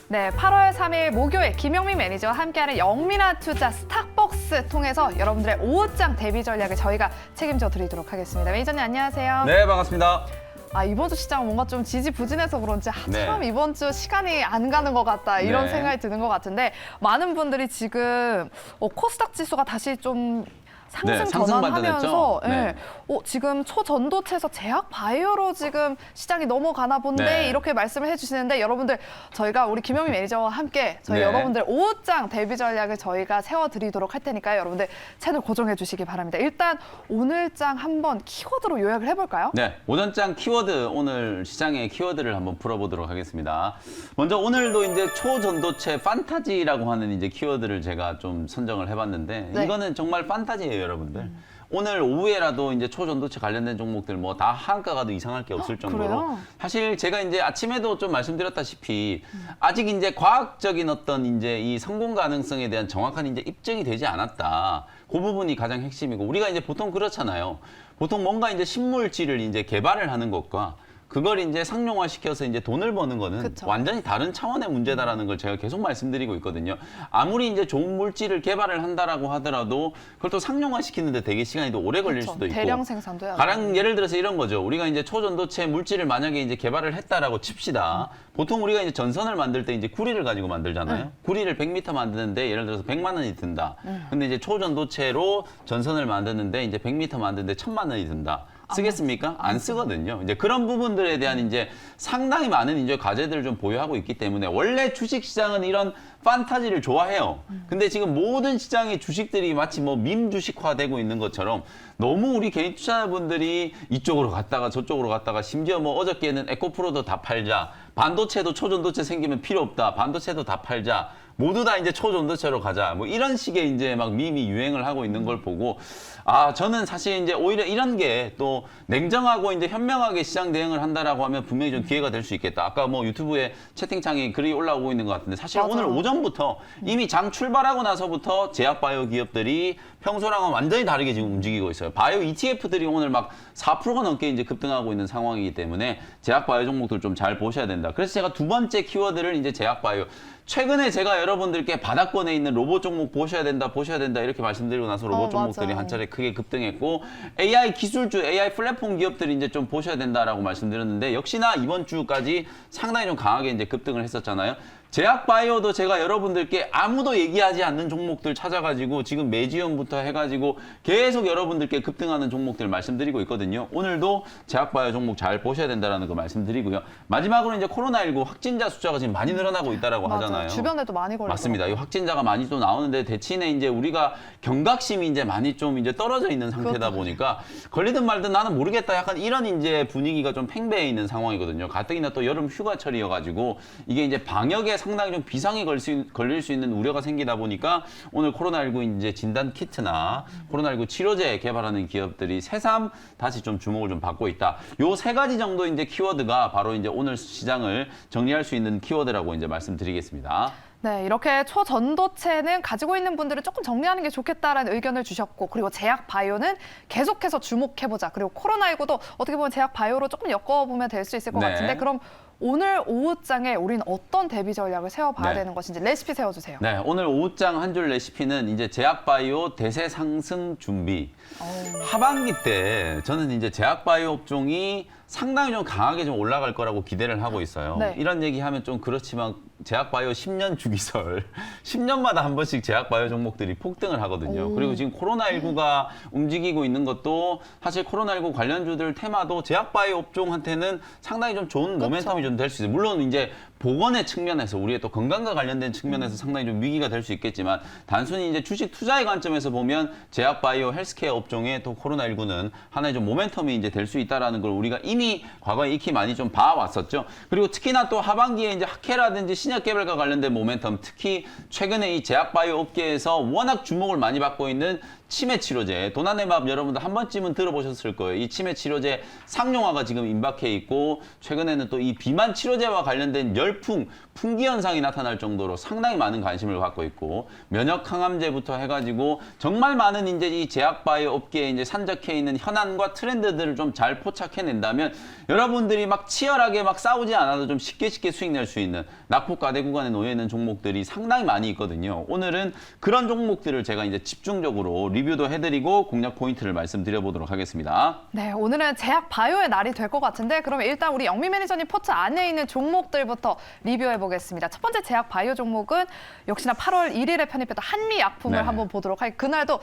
네, 8월 3일 목요일 김영민 매니저와 함께하는 영민한 투자 스탁벅스 통해서 여러분들의 오후장 대비 전략을 저희가 책임져 드리도록 하겠습니다. 매니저님 안녕하세요. 네, 반갑습니다. 이번 주 시장은 뭔가 좀 지지부진해서 그런지 네. 참 이번 주 시간이 안 가는 것 같다 이런 네. 생각이 드는 것 같은데 많은 분들이 지금 코스닥 지수가 다시 좀 상승 전환하면서 네. 지금 초전도체에서 제약 바이오로 지금 시장이 넘어가나 본데 네. 이렇게 말씀을 해주시는데 여러분들 저희가 우리 김영민 매니저와 함께 저희 네. 여러분들 오후장 대비 전략을 저희가 세워드리도록 할 테니까요. 여러분들 채널 고정해 주시기 바랍니다. 일단 오늘장 한번 키워드로 요약을 해볼까요? 네, 오전장 키워드, 오늘 시장의 키워드를 한번 풀어보도록 하겠습니다. 먼저 오늘도 이제 초전도체 판타지라고 하는 이제 키워드를 제가 좀 선정을 해봤는데 네. 이거는 정말 판타지예요, 여러분들. 오늘 오후에라도 이제 초전도체 관련된 종목들 뭐 다 한가가도 이상할 게 없을 정도로 그래요? 사실 제가 이제 아침에도 좀 말씀드렸다시피 아직 이제 과학적인 어떤 이제 이 성공 가능성에 대한 정확한 이제 입증이 되지 않았다. 그 부분이 가장 핵심이고 우리가 이제 보통 그렇잖아요. 보통 뭔가 이제 신물질을 이제 개발을 하는 것과 그걸 이제 상용화시켜서 이제 돈을 버는 거는 그쵸. 완전히 다른 차원의 문제다라는 걸 제가 계속 말씀드리고 있거든요. 아무리 이제 좋은 물질을 개발을 한다라고 하더라도 그걸 또 상용화시키는데 되게 시간이 더 오래 걸릴 그렇죠. 수도 있고. 대량 생산도 해야 가령 예를 들어서 이런 거죠. 우리가 이제 초전도체 물질을 만약에 이제 개발을 했다라고 칩시다. 보통 우리가 이제 전선을 만들 때 이제 구리를 가지고 만들잖아요. 구리를 100m 만드는데 예를 들어서 100만 원이 든다. 근데 이제 초전도체로 전선을 만드는데 이제 100m 만드는데 1000만 원이 든다. 쓰겠습니까? 안 쓰거든요. 이제 그런 부분들에 대한 이제 상당히 많은 이제 과제들을 좀 보유하고 있기 때문에 원래 주식 시장은 이런 판타지를 좋아해요. 근데 지금 모든 시장의 주식들이 마치 뭐 밈 주식화되고 있는 것처럼 너무 우리 개인 투자자분들이 이쪽으로 갔다가 저쪽으로 갔다가 심지어 뭐 어저께는 에코프로도 다 팔자. 반도체도 초전도체 생기면 필요 없다. 반도체도 다 팔자. 모두 다 이제 초전도체로 가자. 뭐 이런 식의 이제 막 밈이 유행을 하고 있는 걸 보고 저는 사실 이제 오히려 이런 게 또 냉정하고 이제 현명하게 시장 대응을 한다라고 하면 분명히 좀 기회가 될 수 있겠다. 아까 뭐 유튜브에 채팅창에 글이 올라오고 있는 것 같은데 사실 맞아요. 오늘 오전부터 이미 장 출발하고 나서부터 제약 바이오 기업들이 평소랑은 완전히 다르게 지금 움직이고 있어요. 바이오 ETF들이 오늘 막 4%가 넘게 이제 급등하고 있는 상황이기 때문에 제약 바이오 종목들 좀 잘 보셔야 된다. 그래서 제가 두 번째 키워드를 이제 제약 바이오. 최근에 제가 여러분들께 바닥권에 있는 로봇 종목 보셔야 된다 이렇게 말씀드리고 나서 로봇 종목들이 맞아요. 한 차례 크게 급등했고 AI 기술주, AI 플랫폼 기업들이 이제 좀 보셔야 된다라고 말씀드렸는데 역시나 이번 주까지 상당히 좀 강하게 이제 급등을 했었잖아요. 제약 바이오도 제가 여러분들께 아무도 얘기하지 않는 종목들 찾아가지고 지금 매지연부터 해가지고 계속 여러분들께 급등하는 종목들 말씀드리고 있거든요. 오늘도 제약 바이오 종목 잘 보셔야 된다라는 거 말씀드리고요. 마지막으로 이제 코로나19 확진자 숫자가 지금 많이 늘어나고 있다라고 맞아요. 하잖아요. 주변에도 많이 걸리고 맞습니다. 이 확진자가 많이 또 나오는데 대신에 이제 우리가 경각심이 이제 많이 좀 이제 떨어져 있는 상태다 그렇죠. 보니까 걸리든 말든 나는 모르겠다. 약간 이런 이제 분위기가 좀 팽배해 있는 상황이거든요. 가뜩이나 또 여름 휴가철이어가지고 이게 이제 방역에 상당히 좀 비상이 걸릴 수 있는 우려가 생기다 보니까 오늘 코로나19 이제 진단 키트나 코로나19 치료제 개발하는 기업들이 새삼 다시 좀 주목을 좀 받고 있다. 요 세 가지 정도 이제 키워드가 바로 이제 오늘 시장을 정리할 수 있는 키워드라고 이제 말씀드리겠습니다. 네, 이렇게 초전도체는 가지고 있는 분들은 조금 정리하는 게 좋겠다라는 의견을 주셨고 그리고 제약 바이오는 계속해서 주목해보자. 그리고 코로나19도 어떻게 보면 제약 바이오로 조금 엮어보면 될 수 있을 것 네. 같은데 그럼 오늘 오후장에 우리는 어떤 대비 전략을 세워봐야 네. 되는 것인지 레시피 세워주세요. 네, 오늘 오후장 한 줄 레시피는 이제 제약 바이오 대세 상승 준비. 하반기 때 저는 이제 제약 바이오 업종이 상당히 좀 강하게 좀 올라갈 거라고 기대를 하고 있어요. 네. 이런 얘기하면 좀 그렇지만 제약 바이오 10년 주기설 10년마다 한 번씩 제약 바이오 종목들이 폭등을 하거든요. 그리고 지금 코로나19가 움직이고 있는 것도 사실 코로나19 관련주들 테마도 제약 바이오 업종한테는 상당히 좀 좋은 모멘텀이 좀 될 수 있어요. 물론 이제 보건의 측면에서 우리의 또 건강과 관련된 측면에서 상당히 좀 위기가 될 수 있겠지만 단순히 이제 주식 투자의 관점에서 보면 제약 바이오 헬스케어 업종에 또 코로나19는 하나의 좀 모멘텀이 이제 될 수 있다라는 걸 우리가 이미 과거에 익히 많이 좀 봐왔었죠. 그리고 특히나 또 하반기에 이제 학회라든지 신약 개발과 관련된 모멘텀, 특히 최근에 이 제약 바이오 업계에서 워낙 주목을 많이 받고 있는 치매 치료제, 도나네밥 여러분들 한 번쯤은 들어보셨을 거예요. 이 치매 치료제 상용화가 지금 임박해 있고 최근에는 또 이 비만 치료제와 관련된 열풍, 풍기 현상이 나타날 정도로 상당히 많은 관심을 갖고 있고 면역 항암제부터 해가지고 정말 많은 이제 이 제약바이오 업계에 이제 산적해 있는 현안과 트렌드들을 좀 잘 포착해낸다면 여러분들이 막 치열하게 막 싸우지 않아도 좀 쉽게 수익 낼 수 있는 낙폭과대 구간에 놓여 있는 종목들이 상당히 많이 있거든요. 오늘은 그런 종목들을 제가 이제 집중적으로 리뷰도 해드리고 공략 포인트를 말씀드려보도록 하겠습니다. 네, 오늘은 제약 바이오의 날이 될 것 같은데 그러면 일단 우리 영미 매니저님 포트 안에 있는 종목들부터 리뷰해 보겠습니다. 첫 번째 제약 바이오 종목은 역시나 8월 1일에 편입했던 한미약품을 네. 한번 보도록 할게요. 그날도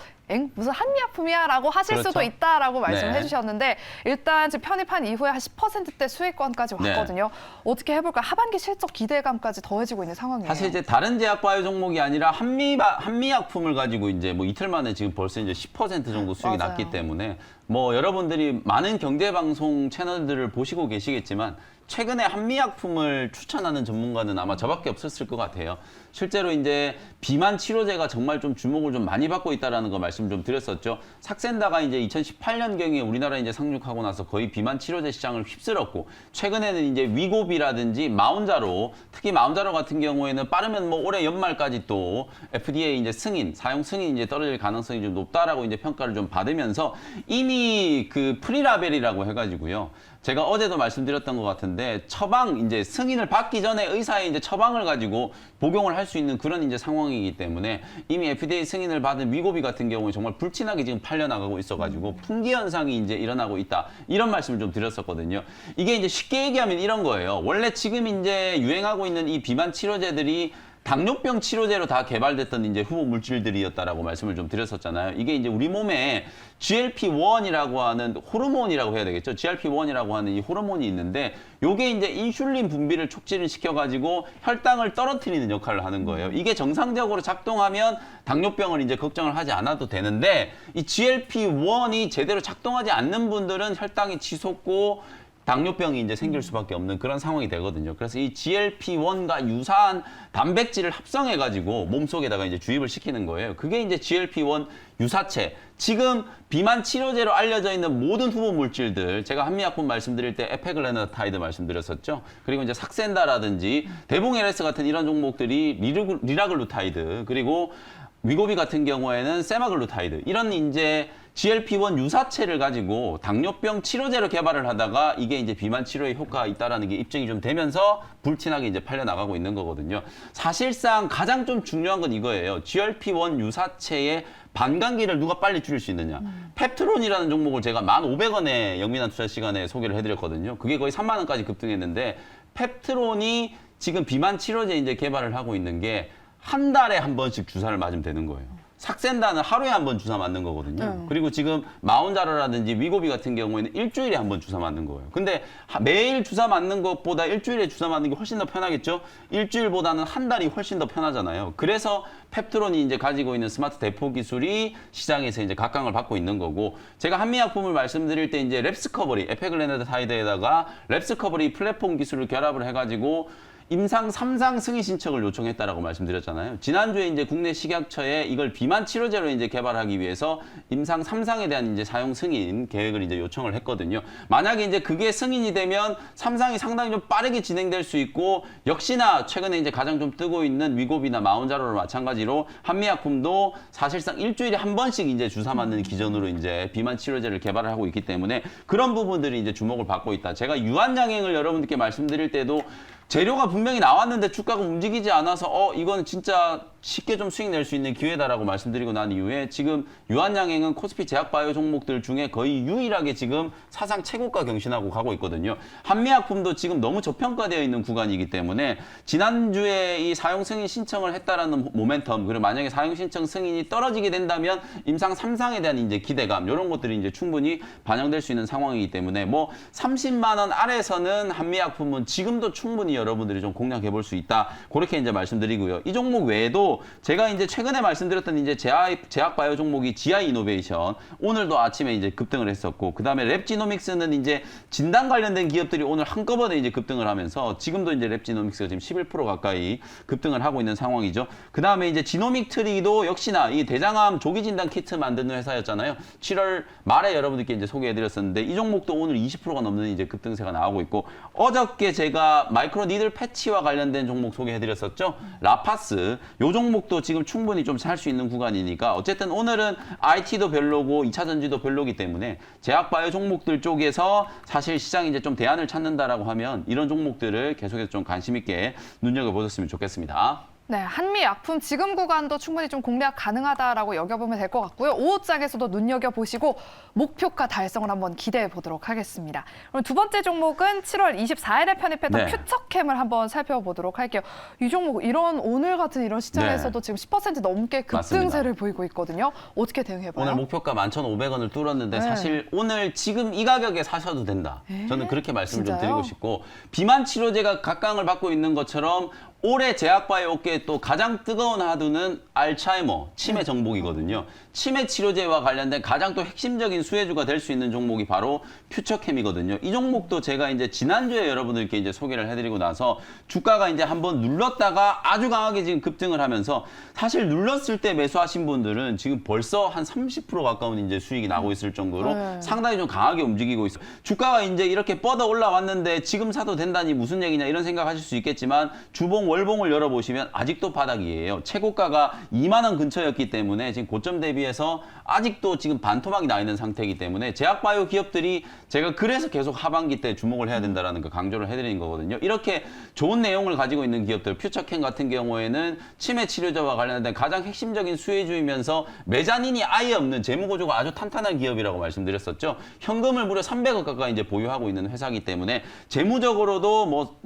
무슨 한미약품이야? 라고 하실 그렇죠. 수도 있다라고 말씀을 네. 해주셨는데 일단 지금 편입한 이후에 한 10%대 수익권까지 네. 왔거든요. 어떻게 해볼까? 하반기 실적 기대감까지 더해지고 있는 상황이에요. 사실 이제 다른 제약바이오 종목이 아니라 한미약품을 가지고 이제 뭐 이틀 만에 지금 벌써 이제 10% 정도 수익이 맞아요. 났기 때문에 뭐 여러분들이 많은 경제방송 채널들을 보시고 계시겠지만 최근에 한미약품을 추천하는 전문가는 아마 저밖에 없었을 것 같아요. 실제로 이제 비만 치료제가 정말 좀 주목을 좀 많이 받고 있다라는 거 말씀 좀 드렸었죠. 삭센다가 이제 2018년경에 우리나라에 이제 상륙하고 나서 거의 비만 치료제 시장을 휩쓸었고 최근에는 이제 위고비라든지 마운자로 특히 마운자로 같은 경우에는 빠르면 뭐 올해 연말까지 또 FDA 이제 사용 승인 이제 떨어질 가능성이 좀 높다라고 이제 평가를 좀 받으면서 이미 그 프리라벨이라고 해가지고요. 제가 어제도 말씀드렸던 것 같은데 처방 이제 승인을 받기 전에 의사의 이제 처방을 가지고 복용을 할 수 있는 그런 이제 상황이기 때문에 이미 FDA 승인을 받은 위고비 같은 경우에 정말 불티나게 지금 팔려나가고 있어가지고 풍기 현상이 이제 일어나고 있다 이런 말씀을 좀 드렸었거든요. 이게 이제 쉽게 얘기하면 이런 거예요. 원래 지금 이제 유행하고 있는 이 비만 치료제들이 당뇨병 치료제로 다 개발됐던 이제 후보 물질들이었다라고 말씀을 좀 드렸었잖아요. 이게 이제 우리 몸에 GLP-1이라고 하는 호르몬이라고 해야 되겠죠. GLP-1이라고 하는 이 호르몬이 있는데 요게 이제 인슐린 분비를 촉진을 시켜가지고 혈당을 떨어뜨리는 역할을 하는 거예요. 이게 정상적으로 작동하면 당뇨병을 이제 걱정을 하지 않아도 되는데 이 GLP-1이 제대로 작동하지 않는 분들은 혈당이 치솟고 당뇨병이 이제 생길 수밖에 없는 그런 상황이 되거든요. 그래서 이 GLP-1과 유사한 단백질을 합성해가지고 몸속에다가 이제 주입을 시키는 거예요. 그게 이제 GLP-1 유사체. 지금 비만 치료제로 알려져 있는 모든 후보 물질들, 제가 한미약품 말씀드릴 때 에페글레나타이드 말씀드렸었죠. 그리고 이제 삭센다라든지 대봉LS 같은 이런 종목들이 리라글루타이드, 그리고 위고비 같은 경우에는 세마글루타이드 이런 이제 GLP-1 유사체를 가지고 당뇨병 치료제로 개발을 하다가 이게 이제 비만 치료에 효과가 있다라는 게 입증이 좀 되면서 불티나게 이제 팔려 나가고 있는 거거든요. 사실상 가장 좀 중요한 건 이거예요. GLP-1 유사체의 반감기를 누가 빨리 줄일 수 있느냐. 펩트론이라는 종목을 제가 1,500원에 영민한 투자 시간에 소개를 해드렸거든요. 그게 거의 3만 원까지 급등했는데 펩트론이 지금 비만 치료제 이제 개발을 하고 있는 게 한 달에 한 번씩 주사를 맞으면 되는 거예요. 삭센다는 하루에 한 번 주사 맞는 거거든요. 그리고 지금 마운자로라든지 위고비 같은 경우에는 일주일에 한 번 주사 맞는 거예요. 근데 매일 주사 맞는 것보다 일주일에 주사 맞는 게 훨씬 더 편하겠죠? 일주일보다는 한 달이 훨씬 더 편하잖아요. 그래서 펩트론이 이제 가지고 있는 스마트 대포 기술이 시장에서 이제 각광을 받고 있는 거고, 제가 한미약품을 말씀드릴 때 이제 랩스커버리, 에페글레나타이드에다가 랩스커버리 플랫폼 기술을 결합을 해가지고 임상 3상 승인 신청을 요청했다라고 말씀드렸잖아요. 지난주에 이제 국내 식약처에 이걸 비만 치료제로 이제 개발하기 위해서 임상 3상에 대한 이제 사용 승인 계획을 이제 요청을 했거든요. 만약에 이제 그게 승인이 되면 3상이 상당히 좀 빠르게 진행될 수 있고, 역시나 최근에 이제 가장 좀 뜨고 있는 위고비나 마운자로를 마찬가지로 한미약품도 사실상 일주일에 한 번씩 이제 주사 맞는 기전으로 이제 비만 치료제를 개발을 하고 있기 때문에 그런 부분들이 이제 주목을 받고 있다. 제가 유한양행을 여러분들께 말씀드릴 때도 재료가 분명히 나왔는데 주가가 움직이지 않아서 이건 진짜 쉽게 좀 수익 낼 수 있는 기회다라고 말씀드리고 난 이후에 지금 유한양행은 코스피 제약바이오 종목들 중에 거의 유일하게 지금 사상 최고가 경신하고 가고 있거든요. 한미약품도 지금 너무 저평가되어 있는 구간이기 때문에 지난주에 이 사용 승인 신청을 했다라는 모멘텀, 그리고 만약에 사용 신청 승인이 떨어지게 된다면 임상 3상에 대한 이제 기대감, 이런 것들이 이제 충분히 반영될 수 있는 상황이기 때문에 뭐 30만 원 아래서는 한미약품은 지금도 충분히 여러분들이 좀 공략해 볼 수 있다. 그렇게 이제 말씀드리고요. 이 종목 외에도 그리고 제가 이제 최근에 말씀드렸던 이제 제약 바이오 종목이 GI 이노베이션 오늘도 아침에 이제 급등을 했었고 그다음에 랩지노믹스는 이제 진단 관련된 기업들이 오늘 한꺼번에 이제 급등을 하면서 지금도 이제 랩지노믹스가 지금 11% 가까이 급등을 하고 있는 상황이죠. 그다음에 이제 지노믹 트리도 역시나 이 대장암 조기 진단 키트 만드는 회사였잖아요. 7월 말에 여러분들께 이제 소개해드렸었는데 이 종목도 오늘 20%가 넘는 이제 급등세가 나오고 있고 어저께 제가 마이크로 니들 패치와 관련된 종목 소개해드렸었죠. 라파스 요 종목도 지금 충분히 좀 살 수 있는 구간이니까 어쨌든 오늘은 IT도 별로고 2차 전지도 별로기 때문에 제약 바이오 종목들 쪽에서 사실 시장이 이제 좀 대안을 찾는다라고 하면 이런 종목들을 계속해서 좀 관심 있게 눈여겨보셨으면 좋겠습니다. 네, 한미약품 지금 구간도 충분히 좀 공략 가능하다라고 여겨보면 될 것 같고요. 5호장에서도 눈여겨보시고 목표가 달성을 한번 기대해 보도록 하겠습니다. 그럼 두 번째 종목은 7월 24일에 편입했던 네. 퓨처캠을 한번 살펴보도록 할게요. 이 종목 오늘 같은 이런 시장에서도 지금 10% 넘게 급등세를 맞습니다. 보이고 있거든요. 어떻게 대응해봐요? 오늘 목표가 11,500원을 뚫었는데 네. 사실 오늘 지금 이 가격에 사셔도 된다. 저는 그렇게 말씀을 좀 진짜요? 드리고 싶고 비만 치료제가 각광을 받고 있는 것처럼 올해 제약바이오 업계의 또 가장 뜨거운 하두는 알츠하이머, 치매 정복이거든요. 치매 치료제와 관련된 가장 또 핵심적인 수혜주가 될 수 있는 종목이 바로 퓨처캠이거든요. 이 종목도 제가 이제 지난주에 여러분들께 이제 소개를 해드리고 나서 주가가 이제 한번 눌렀다가 아주 강하게 지금 급등을 하면서 사실 눌렀을 때 매수하신 분들은 지금 벌써 한 30% 가까운 이제 수익이 나고 있을 정도로 상당히 좀 강하게 움직이고 있어요. 주가가 이제 이렇게 뻗어 올라왔는데 지금 사도 된다니 무슨 얘기냐 이런 생각하실 수 있겠지만 주봉 월봉을 열어보시면 아직도 바닥이에요. 최고가가 2만 원 근처였기 때문에 지금 고점 대비해서 아직도 지금 반토막이 나 있는 상태이기 때문에 제약바이오 기업들이 제가 그래서 계속 하반기 때 주목을 해야 된다라는 거 강조를 해드리는 거거든요. 이렇게 좋은 내용을 가지고 있는 기업들, 퓨처캠 같은 경우에는 치매 치료제와 관련된 가장 핵심적인 수혜주이면서 메자닌이 아예 없는 재무구조가 아주 탄탄한 기업이라고 말씀드렸었죠. 현금을 무려 300억 가까이 이제 보유하고 있는 회사이기 때문에 재무적으로도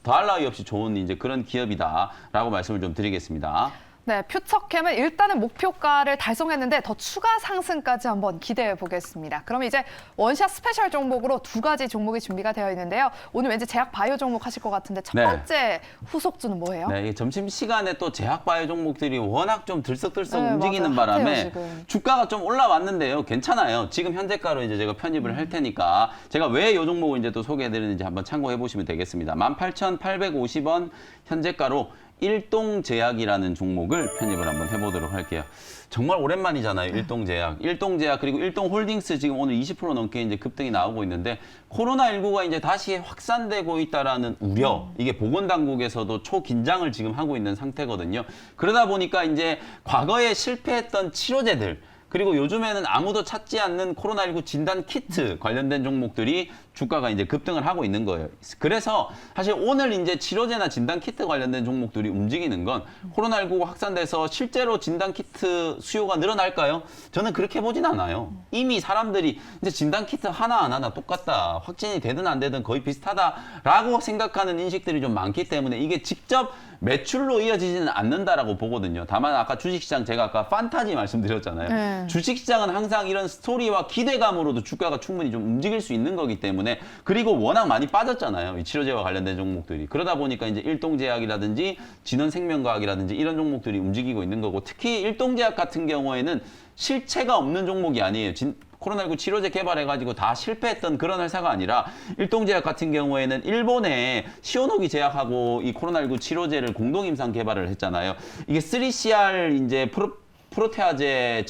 더할 나위 없이 좋은 이제 그런 기업이다라고 말씀을 좀 드리겠습니다. 네, 퓨처캠은 일단은 목표가를 달성했는데 더 추가 상승까지 한번 기대해 보겠습니다. 그럼 이제 원샷 스페셜 종목으로 두 가지 종목이 준비가 되어 있는데요. 오늘 왠지 제약 바이오 종목 하실 것 같은데 첫 네. 번째 후속주는 뭐예요? 네, 점심시간에 또 제약바이오 종목들이 워낙 좀 들썩들썩 네, 움직이는 맞아요. 핫해요, 바람에 지금. 주가가 좀 올라왔는데요. 괜찮아요. 지금 현재가로 이제 제가 편입을 할 테니까 제가 왜 이 종목을 이제 또 소개해드리는지 한번 참고해 보시면 되겠습니다. 18,850원 현재가로 일동제약이라는 종목을 편입을 한번 해보도록 할게요. 정말 오랜만이잖아요. 일동제약 그리고 일동홀딩스 지금 오늘 20% 넘게 이제 급등이 나오고 있는데 코로나19가 이제 다시 확산되고 있다라는 우려 이게 보건당국에서도 초긴장을 지금 하고 있는 상태거든요. 그러다 보니까 이제 과거에 실패했던 치료제들 그리고 요즘에는 아무도 찾지 않는 코로나19 진단 키트 관련된 종목들이 주가가 이제 급등을 하고 있는 거예요. 그래서 사실 오늘 이제 치료제나 진단 키트 관련된 종목들이 움직이는 건 코로나19가 확산돼서 실제로 진단 키트 수요가 늘어날까요? 저는 그렇게 보진 않아요. 이미 사람들이 이제 진단 키트 하나 안 하나 똑같다. 확진이 되든 안 되든 거의 비슷하다라고 생각하는 인식들이 좀 많기 때문에 이게 직접 매출로 이어지지는 않는다라고 보거든요. 다만 아까 주식시장 제가 아까 판타지 말씀드렸잖아요. 주식시장은 항상 이런 스토리와 기대감으로도 주가가 충분히 좀 움직일 수 있는 거기 때문에 그리고 워낙 많이 빠졌잖아요. 이 치료제와 관련된 종목들이. 그러다 보니까 이제 일동제약이라든지 진원생명과학이라든지 이런 종목들이 움직이고 있는 거고 특히 일동제약 같은 경우에는 실체가 없는 종목이 아니에요. 코로나19 치료제 개발해가지고 다 실패했던 그런 회사가 아니라 일동제약 같은 경우에는 일본의 시오노기 제약하고 이 코로나19 치료제를 공동 임상 개발을 했잖아요. 이게 3CR 이제 프로테아제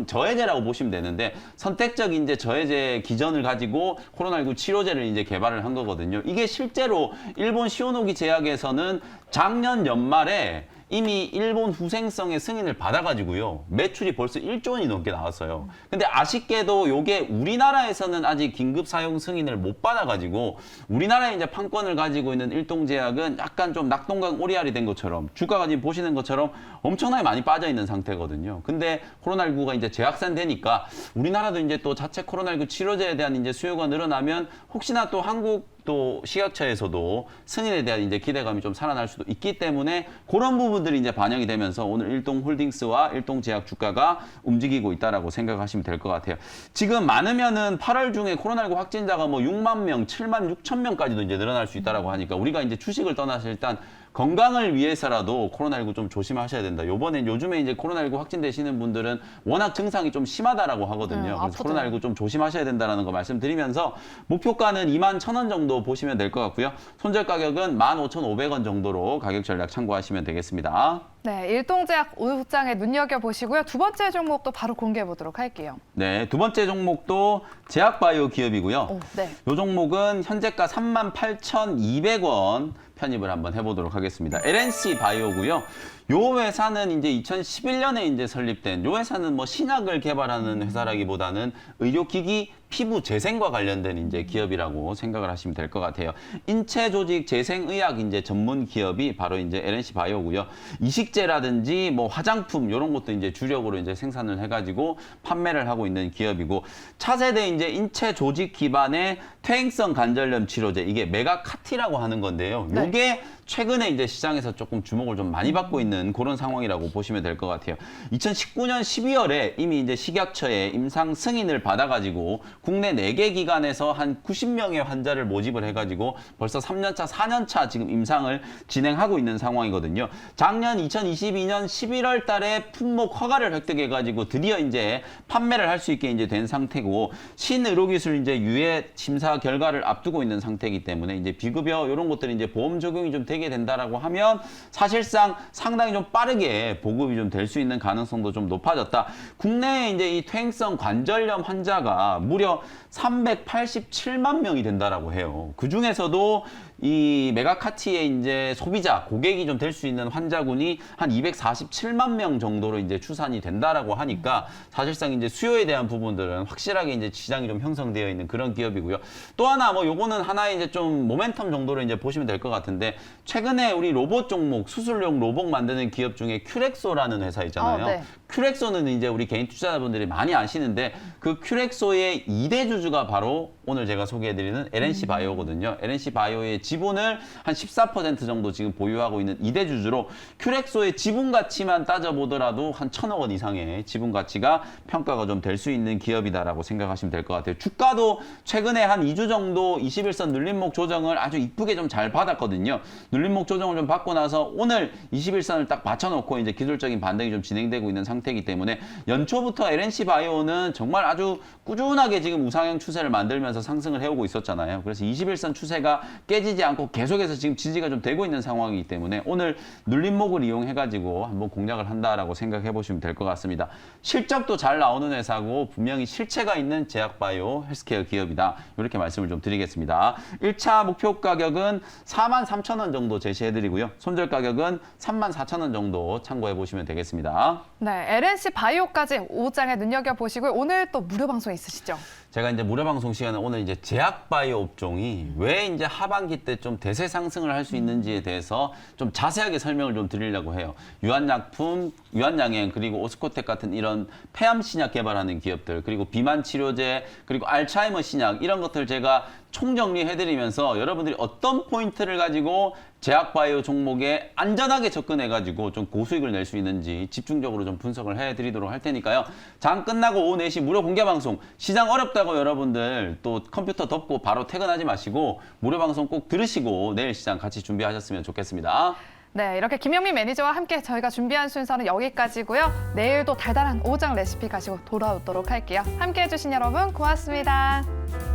저해제라고 보시면 되는데 선택적 이제 저해제 기전을 가지고 코로나19 치료제를 이제 개발을 한 거거든요. 이게 실제로 일본 시오노기 제약에서는 작년 연말에 이미 일본 후생성의 승인을 받아가지고요. 매출이 벌써 1조 원이 넘게 나왔어요. 근데 아쉽게도 요게 우리나라에서는 아직 긴급 사용 승인을 못 받아가지고 우리나라에 이제 판권을 가지고 있는 일동제약은 약간 좀 낙동강 오리알이 된 것처럼 주가가 지금 보시는 것처럼 엄청나게 많이 빠져 있는 상태거든요. 근데 코로나19가 이제 재확산되니까 우리나라도 이제 또 자체 코로나19 치료제에 대한 이제 수요가 늘어나면 혹시나 또 한국 또 식약처에서도 승인에 대한 이제 기대감이 좀 살아날 수도 있기 때문에 그런 부분들이 이제 반영이 되면서 오늘 일동홀딩스와 일동제약 주가가 움직이고 있다라고 생각하시면 될 것 같아요. 지금 많으면은 8월 중에 코로나19 확진자가 뭐 6만 명, 7만 6천 명까지도 이제 늘어날 수 있다라고 하니까 우리가 이제 주식을 떠나서 일단 건강을 위해서라도 코로나19 좀 조심하셔야 된다. 요즘에 이제 코로나19 확진되시는 분들은 워낙 증상이 좀 심하다라고 하거든요. 그래서 아프죠. 코로나19 좀 조심하셔야 된다는 거 말씀드리면서 목표가는 21,000원 정도 보시면 될 것 같고요. 손절 가격은 15,500원 정도로 가격 전략 참고하시면 되겠습니다. 네, 일동제약 5장에 눈여겨보시고요. 두 번째 종목도 바로 공개해보도록 할게요. 네, 두 번째 종목도 제약바이오 기업이고요. 네. 이 종목은 현재가 38,200원 편입을 한번 해보도록 하겠습니다. LNC 바이오고요. 요 회사는 이제 2011년에 이제 설립된 요 회사는 뭐 신약을 개발하는 회사라기보다는 의료기기 피부 재생과 관련된 이제 기업이라고 생각을 하시면 될 것 같아요. 인체 조직 재생의학 이제 전문 기업이 바로 이제 LNC 바이오고요. 이식제라든지 뭐 화장품 이런 것도 이제 주력으로 이제 생산을 해가지고 판매를 하고 있는 기업이고 차세대 이제 인체 조직 기반의 퇴행성 관절염 치료제 이게 메가카티라고 하는 건데요. 네. 요게 최근에 이제 시장에서 조금 주목을 좀 많이 받고 있는 그런 상황이라고 보시면 될 것 같아요. 2019년 12월에 이미 이제 식약처에 임상 승인을 받아가지고 국내 4개 기관에서 한 90명의 환자를 모집을 해가지고 벌써 3년차, 4년차 지금 임상을 진행하고 있는 상황이거든요. 작년 2022년 11월 달에 품목 허가를 획득해가지고 드디어 이제 판매를 할 수 있게 이제 된 상태고 신의료기술 이제 유예 심사 결과를 앞두고 있는 상태이기 때문에 이제 비급여 이런 것들이 이제 보험 적용이 좀 되게 된다라고 하면 사실상 상당히 좀 빠르게 보급이 좀 될 수 있는 가능성도 좀 높아졌다. 국내에 이제 이 퇴행성 관절염 환자가 무려 387만 명이 된다라고 해요. 그 중에서도 이 메가카티의 이제 소비자, 고객이 좀 될 수 있는 환자군이 한 247만 명 정도로 이제 추산이 된다라고 하니까 사실상 이제 수요에 대한 부분들은 확실하게 이제 시장이 좀 형성되어 있는 그런 기업이고요. 또 하나 뭐 요거는 하나의 이제 좀 모멘텀 정도로 이제 보시면 될 것 같은데 최근에 우리 로봇 종목, 수술용 로봇 만드는 기업 중에 큐렉소라는 회사 있잖아요. 네. 큐렉소는 이제 우리 개인 투자자분들이 많이 아시는데 그 큐렉소의 2대 주주가 바로 오늘 제가 소개해드리는 LNC 바이오거든요. LNC 바이오의 지분을 한 14% 정도 지금 보유하고 있는 2대 주주로 큐렉소의 지분 가치만 따져보더라도 한 1,000억 원 이상의 지분 가치가 평가가 좀 될 수 있는 기업이다라고 생각하시면 될 것 같아요. 주가도 최근에 한 2주 정도 21선 눌림목 조정을 아주 이쁘게 좀 잘 받았거든요. 눌림목 조정을 좀 받고 나서 오늘 21선을 딱 맞춰놓고 이제 기술적인 반등이 좀 진행되고 있는 상태이기 때문에 연초부터 LNC 바이오는 정말 아주 꾸준하게 지금 우상향 추세를 만들면서 상승을 해오고 있었잖아요. 그래서 21선 추세가 깨지지 않고 계속해서 지금 지지가 좀 되고 있는 상황이기 때문에 오늘 눌림목을 이용해가지고 한번 공략을 한다라고 생각해 보시면 될 것 같습니다. 실적도 잘 나오는 회사고 분명히 실체가 있는 제약바이오 헬스케어 기업이다. 이렇게 말씀을 좀 드리겠습니다. 1차 목표 가격은 43,000원 정도 제시해드리고요. 손절 가격은 34,000원 정도 참고해 보시면 되겠습니다. 네, LNC 바이오까지 5장에 눈여겨보시고요. 오늘 또 무료 방송 있으시죠? 제가 이제 무료 방송 시간에 오늘 이제 제약바이오 업종이 왜 이제 하반기 때 좀 대세 상승을 할 수 있는지에 대해서 좀 자세하게 설명을 좀 드리려고 해요. 유한약품, 유한양행 그리고 오스코텍 같은 이런 폐암 신약 개발하는 기업들 그리고 비만 치료제 그리고 알츠하이머 신약 이런 것들 제가 총정리해드리면서 여러분들이 어떤 포인트를 가지고 제약바이오 종목에 안전하게 접근해가지고 좀 고수익을 낼 수 있는지 집중적으로 좀 분석을 해드리도록 할 테니까요. 장 끝나고 오후 4시 무료 공개 방송 시장 어렵다고 여러분들 또 컴퓨터 덮고 바로 퇴근하지 마시고 무료 방송 꼭 들으시고 내일 시장 같이 준비하셨으면 좋겠습니다. 네, 이렇게 김영민 매니저와 함께 저희가 준비한 순서는 여기까지고요. 내일도 달달한 5장 레시피 가지고 돌아오도록 할게요. 함께해 주신 여러분 고맙습니다.